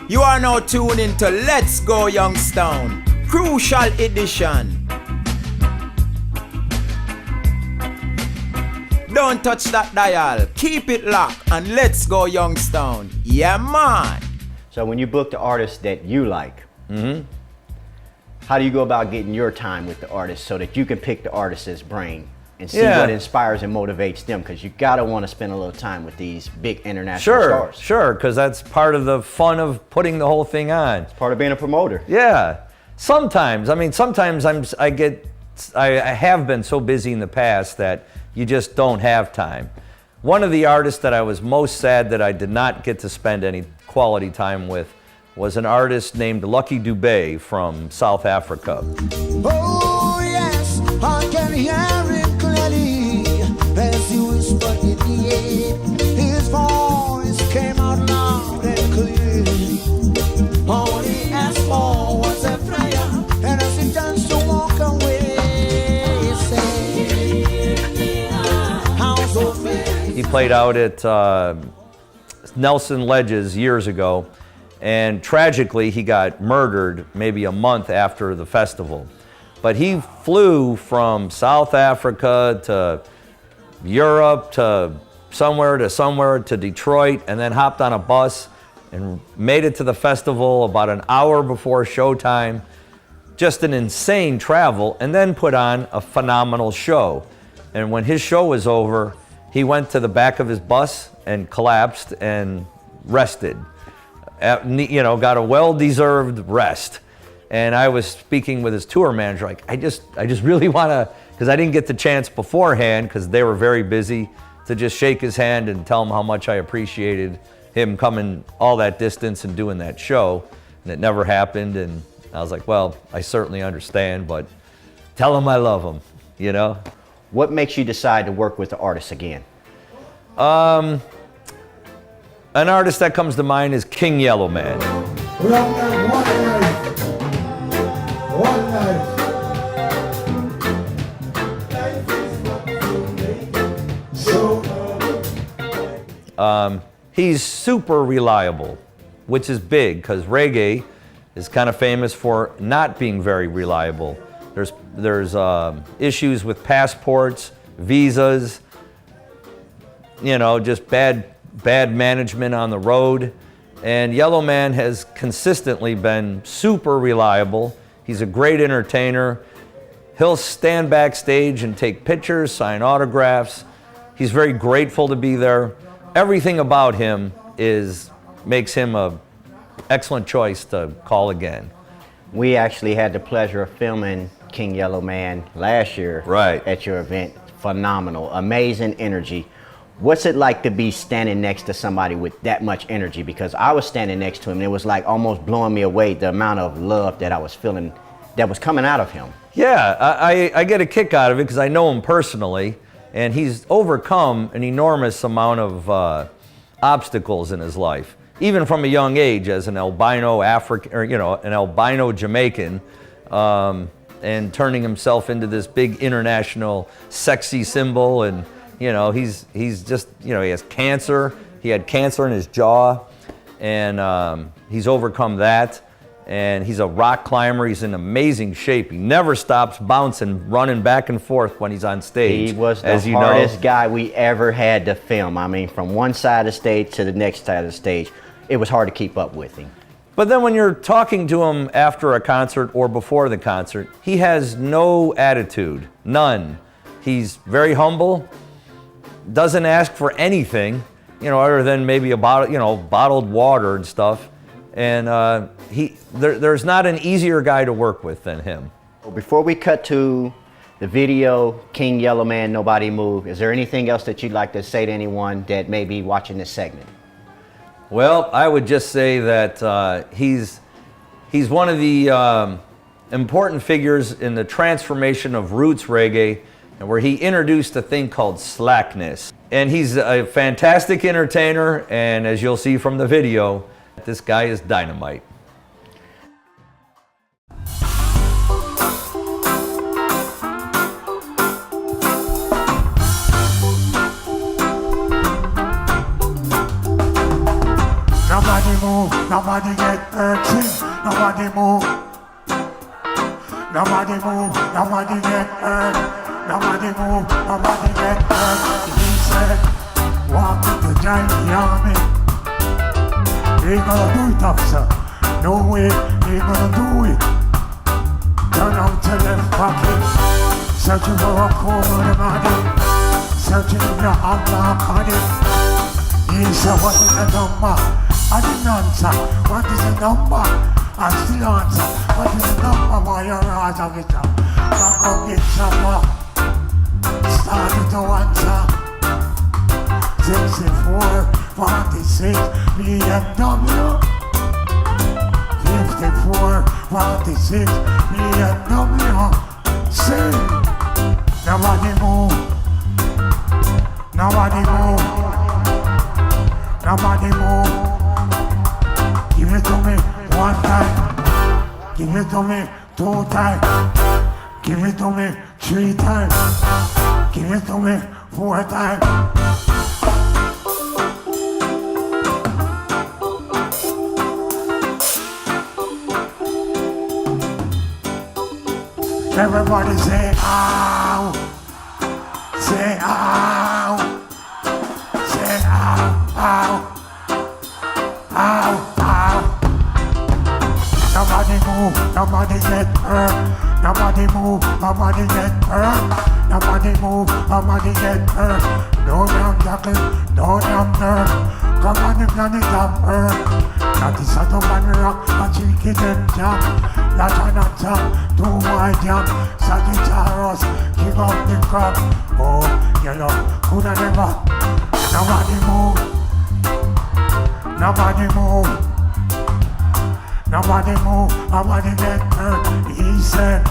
You are now tuned into Let's Go Youngstown, Crucial Edition. Don't touch that dial, keep it locked, and let's go Youngstown. Yeah, man. So when you book the artists that you like, how do you go about getting your time with the artist so that you can pick the artist's brain and see what inspires and motivates them? Because you gotta want to spend a little time with these big international stars. Sure, because that's part of the fun of putting the whole thing on. It's part of being a promoter. Yeah, sometimes. I mean, sometimes I have been so busy in the past that you just don't have time. One of the artists that I was most sad that I did not get to spend any quality time with was an artist named Lucky Dubé from South Africa. Oh yes, I can hear it clearly as you whispered in the air. His voice came out loud and clear. All he asked for was a prayer, and as he turns to walk away, he said, "How so fair." He played out at Nelson Ledges years ago, and tragically he got murdered maybe a month after the festival. But he flew from South Africa to Europe to somewhere to Detroit, and then hopped on a bus and made it to the festival about an hour before showtime. Just an insane travel, and then put on a phenomenal show. And when his show was over, he went to the back of his bus and collapsed and rested. Got a well-deserved rest. And I was speaking with his tour manager, like, I just really want to, because I didn't get the chance beforehand, because they were very busy, to just shake his hand and tell him how much I appreciated him coming all that distance and doing that show. And it never happened. And I was like, well, I certainly understand, but tell him I love him, you know? What makes you decide to work with the artist again? An artist that comes to mind is King Yellowman. He's super reliable, which is big because reggae is kind of famous for not being very reliable. There's issues with passports, visas, just bad management on the road. And Yellowman has consistently been super reliable. He's a great entertainer. He'll stand backstage and take pictures, sign autographs. He's very grateful to be there. Everything about him makes him an excellent choice to call again. We actually had the pleasure of filming King Yellowman last year at your event. Phenomenal, amazing energy. What's it like to be standing next to somebody with that much energy? Because I was standing next to him and it was like almost blowing me away, the amount of love that I was feeling that was coming out of him. Yeah, I get a kick out of it because I know him personally, and he's overcome an enormous amount of obstacles in his life, even from a young age as an albino African, or an albino Jamaican, and turning himself into this big international sexy symbol. And he's just, he has cancer. He had cancer in his jaw, and he's overcome that. And he's a rock climber. He's in amazing shape. He never stops bouncing, running back and forth when he's on stage. He was the hardest guy we ever had to film. I mean, from one side of the stage to the next side of the stage, it was hard to keep up with him. But then when you're talking to him after a concert or before the concert, he has no attitude, none. He's very humble, doesn't ask for anything, other than maybe a bottled water and stuff. And there's not an easier guy to work with than him. Before we cut to the video, King Yellowman, Nobody Move, is there anything else that you'd like to say to anyone that may be watching this segment? Well, I would just say that he's one of the important figures in the transformation of roots reggae, and where he introduced a thing called slackness. And he's a fantastic entertainer, and as you'll see from the video, this guy is dynamite. Nobody move. Nobody get hurt, sing. Nobody move. Nobody move. Nobody get hurt. Nobody move. Nobody get hurt. He said, walk to join the army. He gonna do it, officer. No way, he gonna do it. Turn out to left pocket. Searching for a cold on the body. Searching in your unlock on it. He said, what is the number? I didn't answer. What is the number? I still answer. What is the number for your eyes of it? Back up get some more. Started to answer. 64, 46, BMW. 54, 46, BMW. Sing. Nobody move. Nobody move. Nobody move. Give it to me one time. Give it to me 2 times. Give it to me 3 times. Give it to me 4 times. Everybody say ow. Say ow. Say ow, ow. Ow, ow. Nobody move, nobody get hurt. Nobody move, nobody get hurt. Nobody move, nobody get hurt. No damn jacket, no damn nerve. Come on, if none is damn hurt. That is a top and rock, a cheeky them jam. That an answer to my jam. Sagittarius, give up the crap. Oh, yellow, coulda never. Nobody move. Nobody move. Nobody move. Nobody get hurt. He said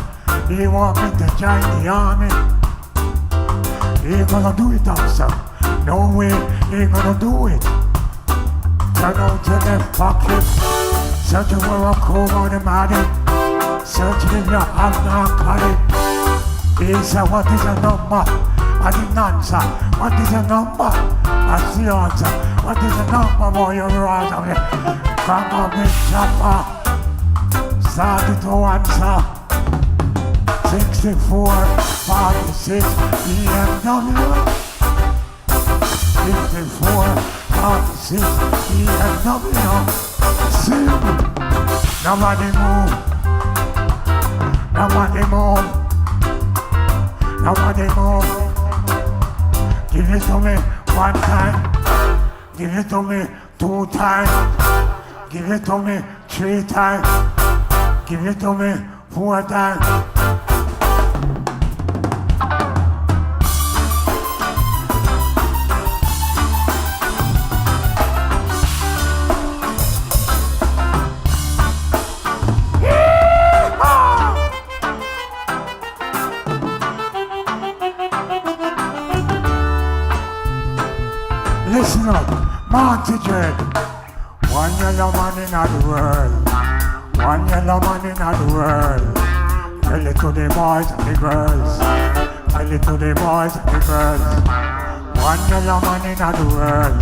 he want me to join the army. He gonna do it, officer. No way, he gonna do it. Turn out to left pocket. Searching for a cold on the body. Searching in your hand, not cut it. He said, what is the number? I didn't answer. What is the number? I see answer. What is the number for your eyes of it? Come on, big chopper. Started to answer. 64, 46, BMW. 54, 46, BMW. Sing. Nobody move. Nobody move. Nobody move. Give it to me 1 time. Give it to me 2 times. Give it to me 3 times. Give it to me 4 times. Listen up, Monty Dread. 1 yellow man in the world. 1 yellow man in the world. Tell it to the boys and the girls. Tell it to the boys and the girls. 1 yellow man in the world.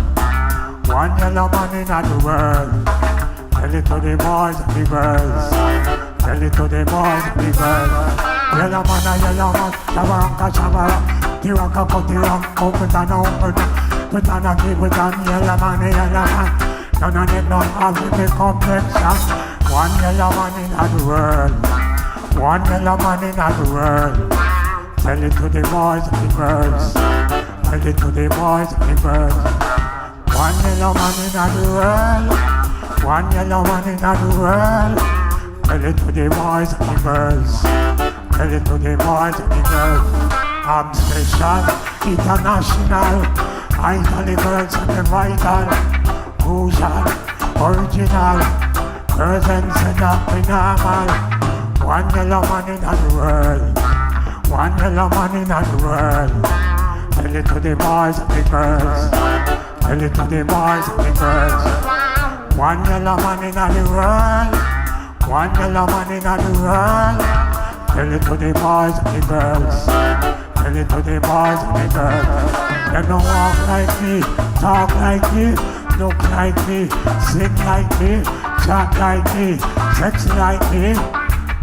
1 yellow man in the world. Tell it to the boys and the girls. Tell it to the boys and the girls. Yellow man, shabaraka, shabara. Tiranka, tiranka, open and open. Put on a key, put on yellow man. None of them don't have the complexion. 1 yellow man in the world. 1 yellow man in the world. Tell it to the boys and the girls. Tell it to the boys and the girls. 1 yellow man in the world. 1 yellow man in the world. Tell it to the boys and the girls. Tell it to the boys and the girls. I'm special, international. I tell the girls and the vital. Crucial, original. Presence and not be normal. 1 yellow man in the world. 1 yellow man in the world. Tell it to the boys and the girls. Tell it to the boys and the girls. 1 yellow man in the world. 1 yellow man in the world. Tell it to the boys and the girls. Tell it to the boys and the girls. They don't walk like me, talk like me, look like me, sing like me. shot like me, sexy like me.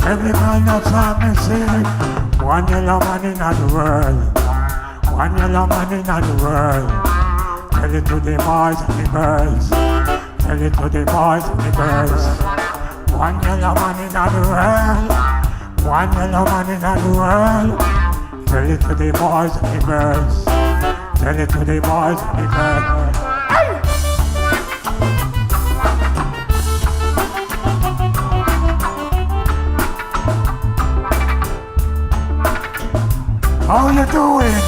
Every man that's on me see. One yellow man in the world. One yellow man in the world. Tell it to the boys and the girls. Tell it to the boys and the girls. One yellow man in the world. One yellow man in the world. Tell it to the boys and the girls. Tell it to the boys and the girls. How you doing?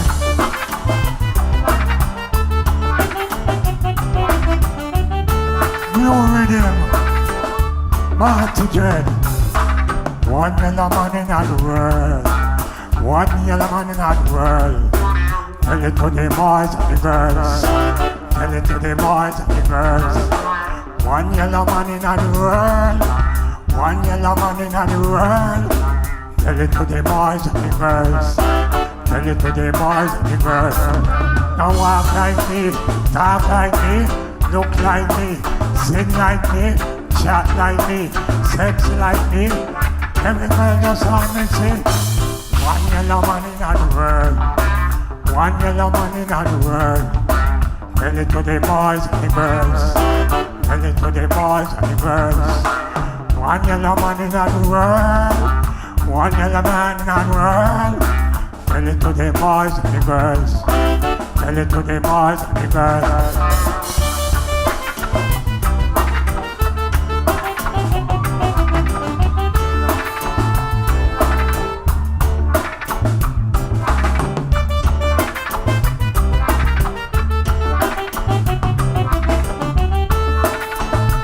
New rhythm, Marty Dread. One yellow man in the world. One yellow man in the world. Tell it to the boys and the girls. Tell it to the boys and the girls. One yellow man in the world. One yellow man in the world. Tell it to the boys and the girls. Tell it to the boys and the girls. Now walk like me, talk like me, look like me, sing like me, chat like me, sex like me. Every girl just want me see. One yellow man in the world. One yellow man in the world. Tell it to the boys and the girls. Tell it to the boys and the girls. One yellow man in the world. One yellow man in the world. Tell it to the boys and the girls. Tell it to the boys and the girls.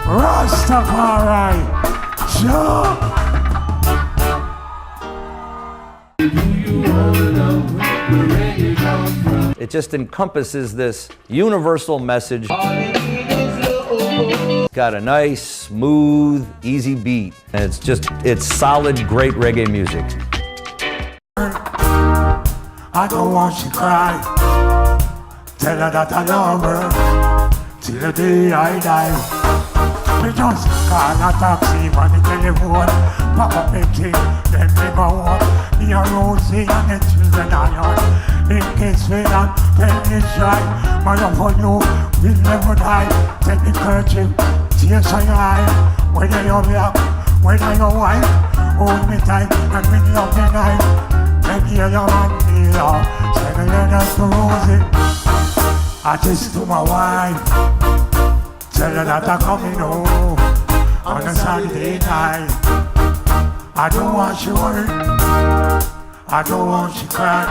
Rastafari, sure. It just encompasses this universal message. Got a nice, smooth, easy beat. And it's solid, great reggae music. I don't want you to cry. Tell her that I love her till the day I die. Me just call a taxi on the telephone. Pop up the key, then me go home. Me a Rosie and the children are young. In case we don't tell me try. My love for you will never die. Take the kerchief, tears on your eye. Whether you're black, whether you're white, hold me tight and we love the night. Maybe you're man, me love. Send a letter to Rosie. I just to my wife. Tell her that I'm coming home on a Saturday night. I don't want you worried, I don't want you cry.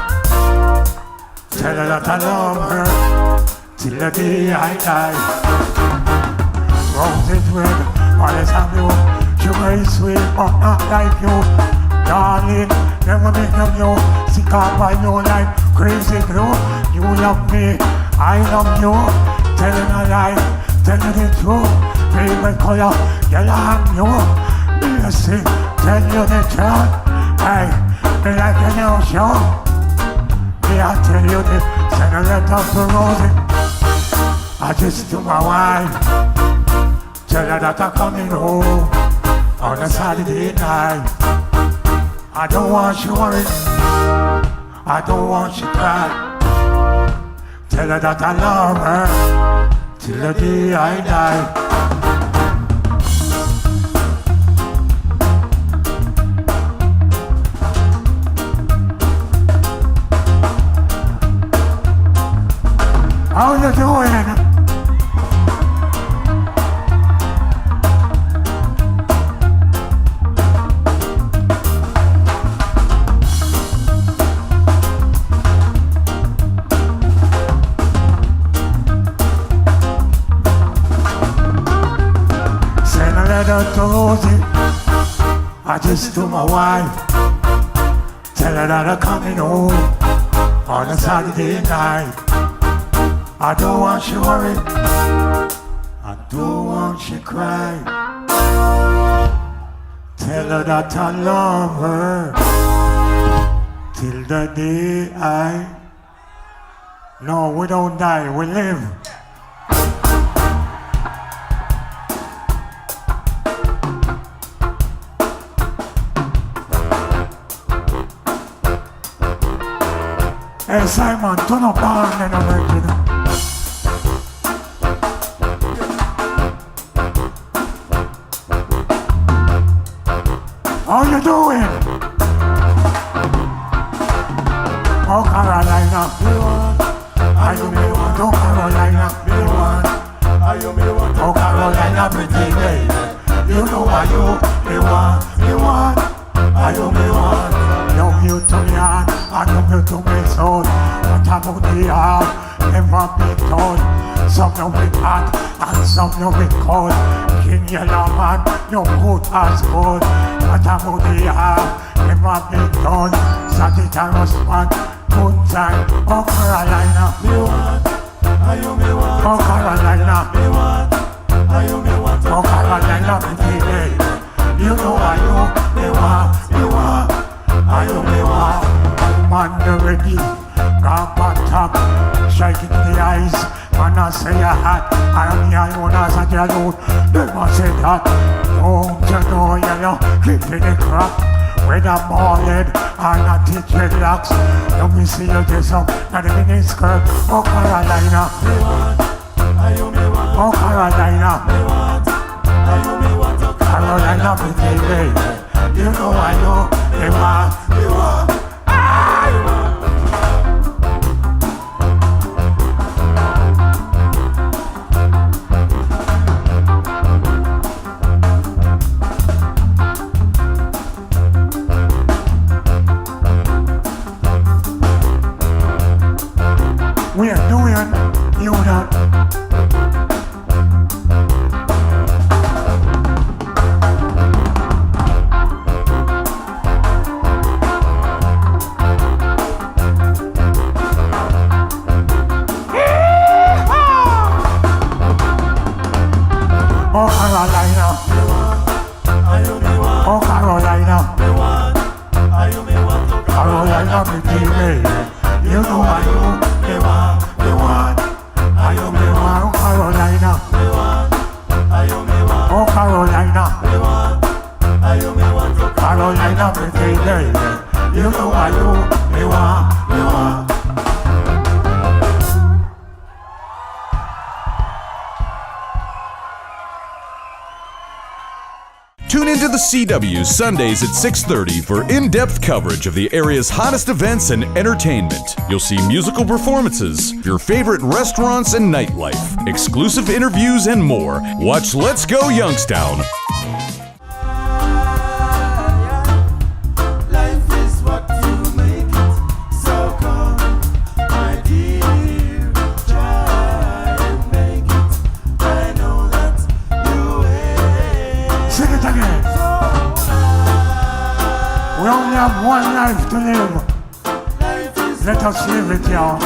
Tell her that I love her till the day I die. Roses red, always have you. Sugar is sweet, but not like you. Darling, never make of you. Sick up by you like crazy glue. You love me, I love you. Telling a lie, telling the truth. Favorite color, yellow and blue. Me a sing, tell you the truth. Hey, me like a new show. Me I tell you the, send a letter to Rosie. I just to my wife. Tell her that I'm coming home on a Saturday night. I don't want you worried, I don't want you cry. Tell her that I love her till the day I die. How you doing? To Rosie, I just to my wife. Tell her that I'm coming home on a Saturday night. I don't want you worried, I don't want you cry. Tell her that I love her till the day I. No, we don't die, we live. Hey Simon, turn up on and I'm ready. How you doing? Oh Carolina, me want. Are you me want? Oh Carolina, me want. Are you me want? Oh Carolina, pretty lady. You know why you me want, me want. Are you me want? Love you to me heart, I love you to my soul. What about the heart? Never be told. Some know it hot and some know it cold. King Yellowman, no good as gold. What about the heart? Never be told. Sagittarius man, good time. Oh Carolina, me want. Are you me want? Oh Carolina, me want. Are you me want? Oh Carolina, pretty lady. You know I you me want, me want. Are you me want? Man, the ready, got on top, shaking the eyes. Man, I say a hat, I'm the one as a yellow. They must say that. Don't you know yellow, keeping the crap. When I'm baldhead, I'm not teaching locks. Let me see you this up, not a mini skirt. Oh Carolina, me want. Are you me want? Oh Carolina, me want. Are you me want? Oh Carolina, me lady. You know I know, me want, me want. We are doing you that. Oh Carolina, oh Carolina, Carolina, me baby. You know I do. Me want, are you me want? Oh Carolina, me want, are you me want? Oh Carolina, me want, are you me want? Oh Carolina, me baby. You know I do. Me want, me want. Tune into the CW Sundays at 6:30 for in-depth coverage of the area's hottest events and entertainment. You'll see musical performances, your favorite restaurants and nightlife, exclusive interviews, and more. Watch Let's Go Youngstown. We only have one life to live. Let us live it, y'all.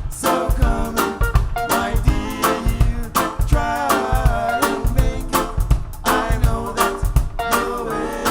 So come, my dear, try and make it. I know that you will.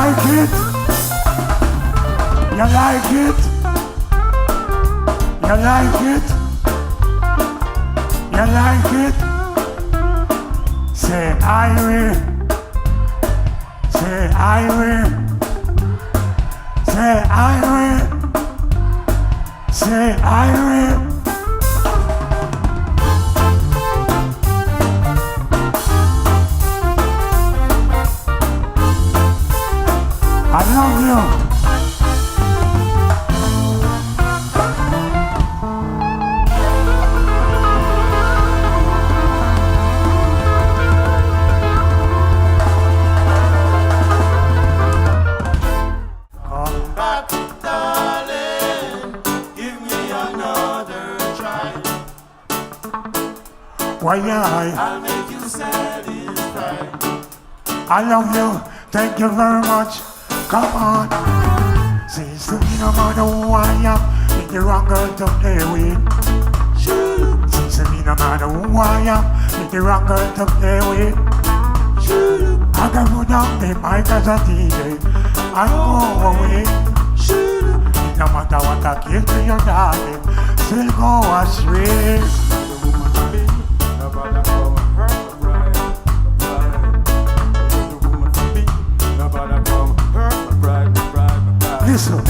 like it? You like it? You like it? You like it? Say I will. Say I will. Say I will. Say I will. I love you. Come back, darling. Give me another try. Why I'll make you satisfied. I love you. Thank you very much. Come on. Seems to me no matter who I am, it's the wrong girl to play with. Seems to me no matter who I am, it's the wrong girl to play with. I can go down the mic as a DJ and go away. No matter what I give to your darling, still go astray. Listen,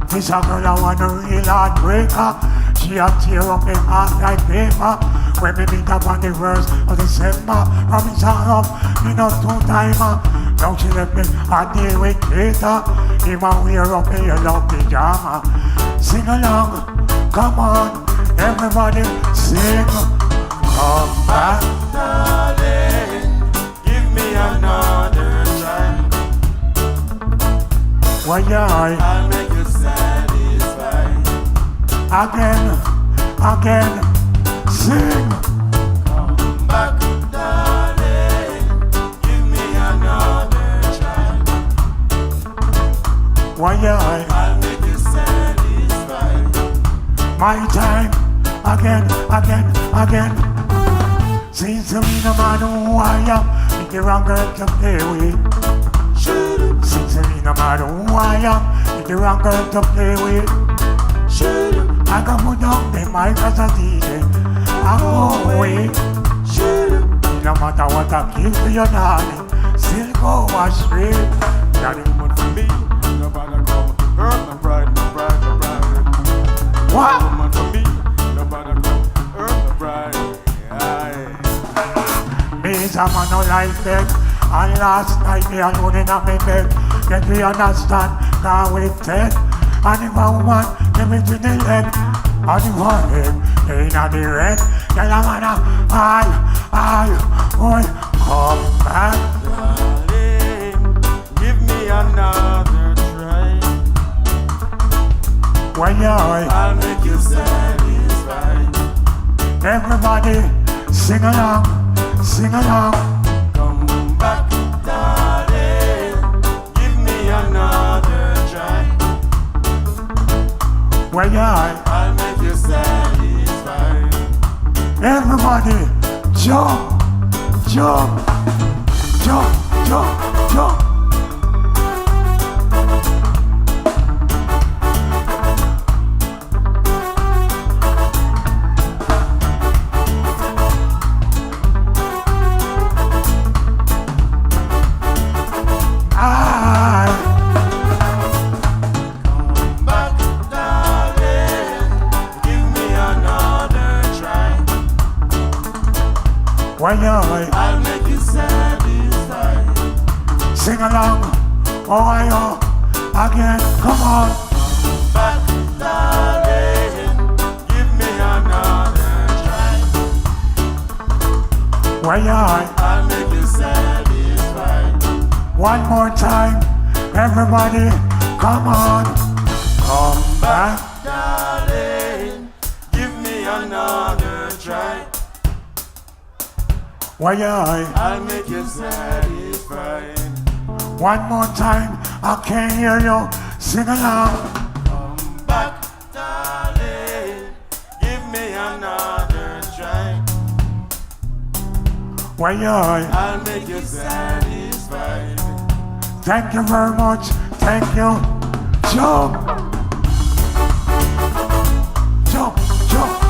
this a girl I want a real heartbreaker. She a tear up in heart like paper. When me meet up on the 1st of December, promise her up, me not two-timer. Now she left me a day with later. Even wear up in your love pyjama. Sing along, come on, everybody sing. Come back, Darling, give me another try. why you I'll make you satisfied. again, sing. Come back, darling. Give me another try. Why you I'll make you satisfied. my time, again. Seems to me no matter who I am, it's the wrong girl to play with. Seems to me no matter who I am, it's the wrong girl to play with. I can put down the mic as a DJ and go away. No matter what I give to your darling, still go astray. Daddy, Woman for me, nobody come hurt my pride, my pride, my pride. what? Woman for me, nobody come hurt my pride. Aye. Me is a man who like that. And last night me alone in a me bed. Get me understand, cause we dead. And if a woman give me to the leg, and if her head ain't a the red, then I'm gonna boy, come back. Darling, give me another try. When I'll make you satisfied. everybody sing along. Come back, darling. Give me another try. When I'll make you satisfied. everybody jump. Come back, darling. Give me another try. When I'll make you satisfied. sing along, oh, again, come on. Back, darling. Give me another try. When I'll make you satisfied. one more time, everybody, come on. Come back. Darling, give me another try. When I'll make you satisfied. one more time, I can't hear you, sing along. Come back, darling. Give me another try. When I'll make you satisfied. Thank you very much. Thank you. Jump. Jump, jump.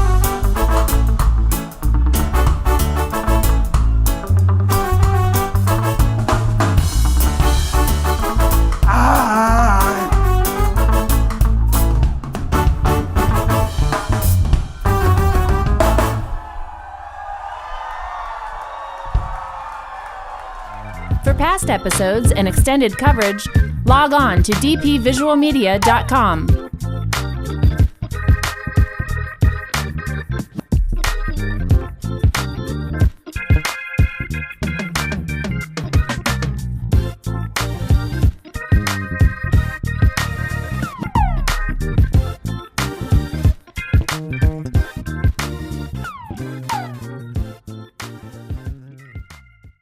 For past episodes and extended coverage, log on to dpvisualmedia.com.